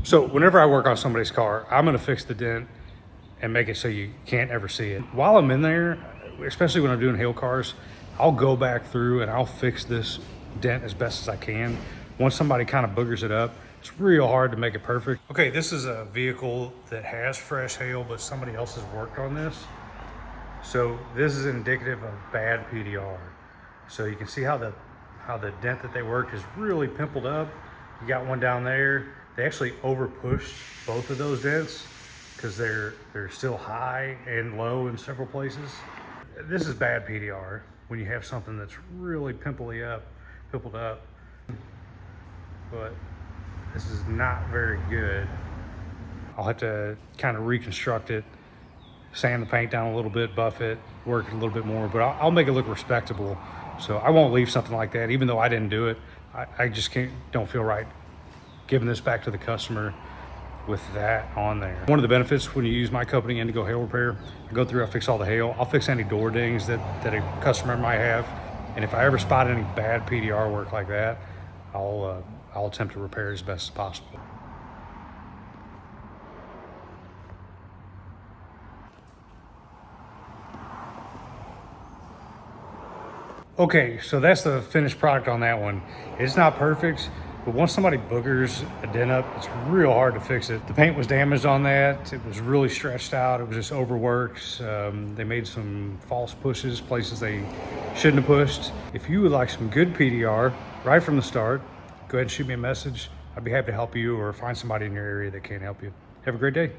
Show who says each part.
Speaker 1: So whenever I work on somebody's car, I'm gonna fix the dent and make it so you can't ever see it. While I'm in there, especially when I'm doing hail cars, I'll go back through and I'll fix this dent as best as I can. Once somebody kind of boogers it up, it's real hard to make it perfect. Okay, this is a vehicle that has fresh hail, but somebody else has worked on this. So this is indicative of bad PDR. So you can see how the dent that they worked is really pimpled up. You got one down there. They actually over pushed both of those dents because they're still high and low in several places. This is bad PDR when you have something that's really pimpled up. But this is not very good. I'll have to kind of reconstruct it, sand the paint down a little bit, buff it, work it a little bit more, but I'll make it look respectable. So I won't leave something like that, even though I didn't do it. I just don't feel right giving this back to the customer with that on there. One of the benefits when you use my company, Indigo Hail Repair, I go through, I fix all the hail. I'll fix any door dings that a customer might have. And if I ever spot any bad PDR work like that, I'll attempt to repair it as best as possible. Okay, so that's the finished product on that one. It's not perfect, but once somebody boogers a dent up, it's real hard to fix it. The paint was damaged on that. It was really stretched out. It was just overworked. They made some false pushes, places they shouldn't have pushed. If you would like some good PDR right from the start, go ahead and shoot me a message. I'd be happy to help you or find somebody in your area that can help you. Have a great day.